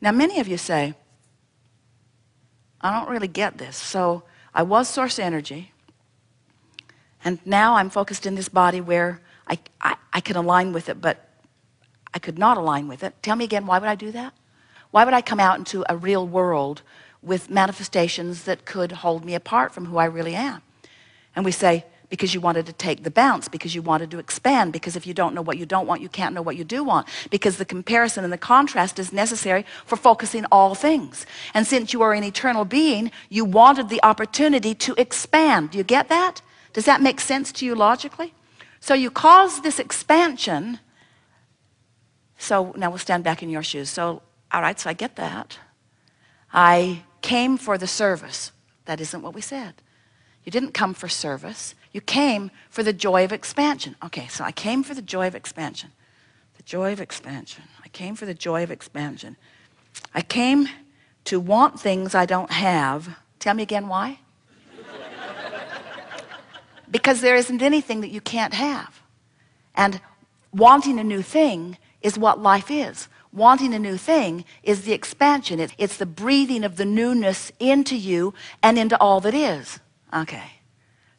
Now, many of you say, I don't really get this. So I was source energy, and now I'm focused in this body where I can align with it, but I could not align with it. Tell me again, why would I do that? Why would I come out into a real world with manifestations that could hold me apart from who I really am? And we say, because you wanted to take the bounce, because you wanted to expand, because if you don't know what you don't want, you can't know what you do want, because the comparison and the contrast is necessary for focusing all things. And since you are an eternal being, you wanted the opportunity to expand. Do you get that? Does that make sense to you logically? So you cause this expansion. So now we'll stand back in your shoes. So, all right, so I get that. I came for the service. That isn't what we said. You didn't come for service. You came for the joy of expansion. Okay, so I came for the joy of expansion. The joy of expansion. I came for the joy of expansion. I came to want things I don't have. Tell me again why? Because there isn't anything that you can't have. And wanting a new thing is what life is. Wanting a new thing is the expansion. It's the breathing of the newness into you and into all that is. Okay.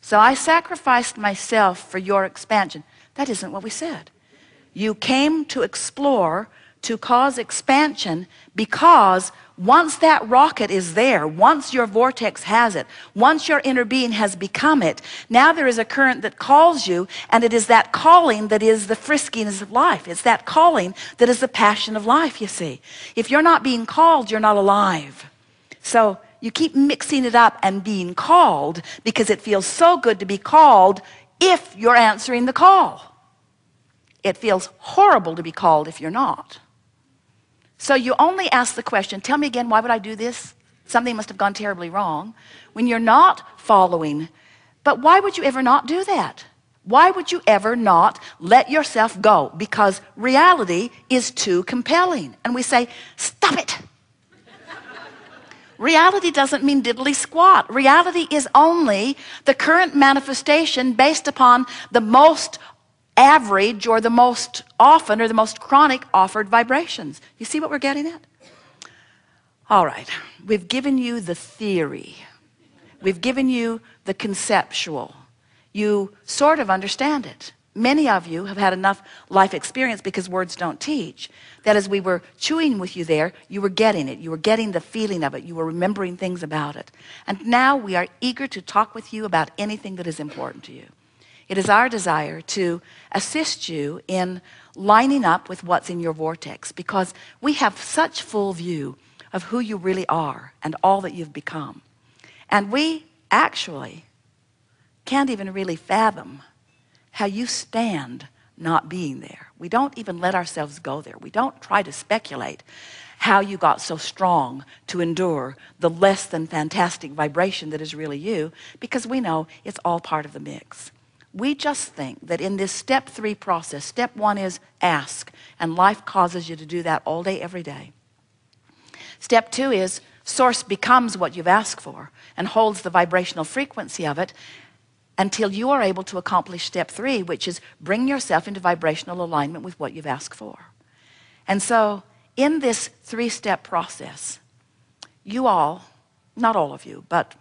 So I sacrificed myself for your expansion. That isn't what we said. You came to explore, to cause expansion, because once that rocket is there, once your vortex has it, once your inner being has become it, now there is a current that calls you, and it is that calling that is the friskiness of life. It's that calling that is the passion of life, you see. If you're not being called, you're not alive. So you keep mixing it up and being called because it feels so good to be called if you're answering the call. It feels horrible to be called if you're not. So you only ask the question, tell me again, why would I do this? Something must have gone terribly wrong. When you're not following, but why would you ever not do that? Why would you ever not let yourself go? Because reality is too compelling. And we say, stop it. Reality doesn't mean diddly squat. Reality is only the current manifestation based upon the most average or the most often or the most chronic offered vibrations. You see what we're getting at? All right. We've given you the theory. We've given you the conceptual. You sort of understand it. Many of you have had enough life experience, because words don't teach, that as we were chewing with you there, you were getting it. You were getting the feeling of it. You were remembering things about it. And now we are eager to talk with you about anything that is important to you. It is our desire to assist you in lining up with what's in your vortex, because we have such full view of who you really are and all that you've become. And we actually can't even really fathom how you stand not being there. We don't even let ourselves go there. We don't try to speculate how you got so strong to endure the less than fantastic vibration that is really you, because we know it's all part of the mix. We just think that in this step 3 process, step 1 is ask, and life causes you to do that all day, every day. Step 2 is source becomes what you've asked for and holds the vibrational frequency of it until you are able to accomplish step 3, which is bring yourself into vibrational alignment with what you've asked for. And so in this 3-step process, you all, not all of you, but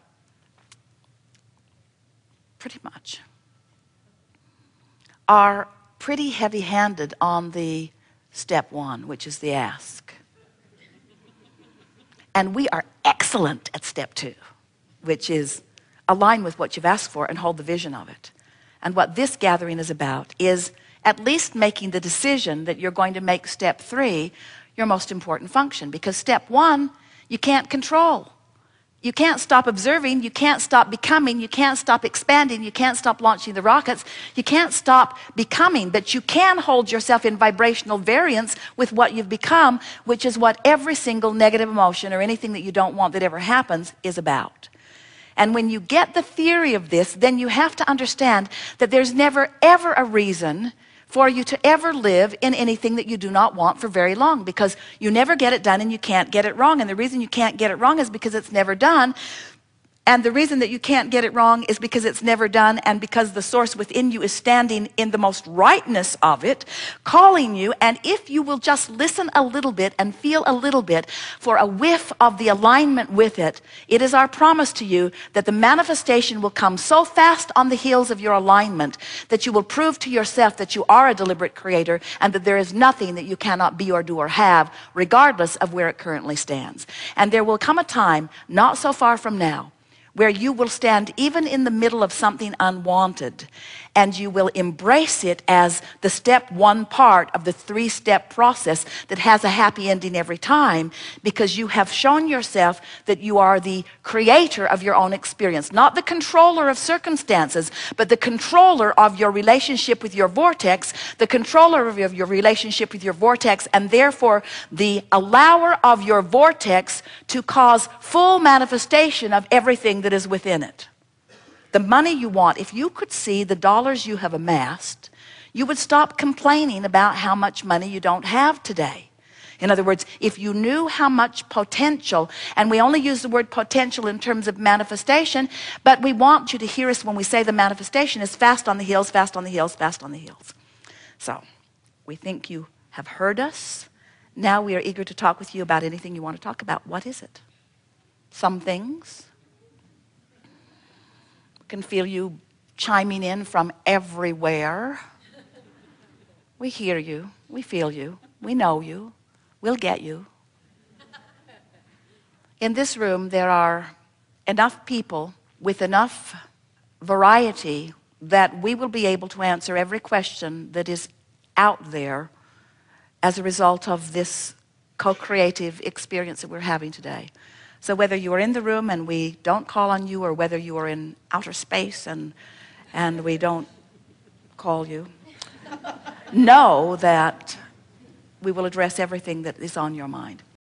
pretty much, are pretty heavy-handed on the step 1, which is the ask. And we are excellent at step 2, which is align with what you've asked for and hold the vision of it. And what this gathering is about is at least making the decision that you're going to make step 3 your most important function. Because step 1, you can't control. You can't stop observing. You can't stop becoming. You can't stop expanding. You can't stop launching the rockets. You can't stop becoming, but you can hold yourself in vibrational variance with what you've become, which is what every single negative emotion or anything that you don't want that ever happens is about. And when you get the theory of this, then you have to understand that there's never, ever a reason for you to ever live in anything that you do not want for very long, because you never get it done and you can't get it wrong. And the reason you can't get it wrong is because it's never done. And the reason that you can't get it wrong is because it's never done, and because the source within you is standing in the most rightness of it, calling you. And if you will just listen a little bit and feel a little bit for a whiff of the alignment with it, it is our promise to you that the manifestation will come so fast on the heels of your alignment that you will prove to yourself that you are a deliberate creator, and that there is nothing that you cannot be or do or have, regardless of where it currently stands. And there will come a time, not so far from now, where you will stand even in the middle of something unwanted, and you will embrace it as the step one part of the three-step process that has a happy ending every time, because you have shown yourself that you are the creator of your own experience, not the controller of circumstances, but the controller of your relationship with your vortex, the controller of your relationship with your vortex, and therefore the allower of your vortex to cause full manifestation of everything that is within it. The money you want, if you could see the dollars you have amassed, you would stop complaining about how much money you don't have today. In other words, if you knew how much potential, and we only use the word potential in terms of manifestation, but we want you to hear us when we say the manifestation is fast on the heels, fast on the heels, fast on the heels. So, we think you have heard us. Now we are eager to talk with you about anything you want to talk about. What is it? Some things. Can feel you chiming in from everywhere. We hear you, we feel you, we know you, we'll get you. In this room, there are enough people with enough variety that we will be able to answer every question that is out there as a result of this co-creative experience that we're having today. So whether you are in the room and we don't call on you, or whether you are in outer space and we don't call you, know that we will address everything that is on your mind.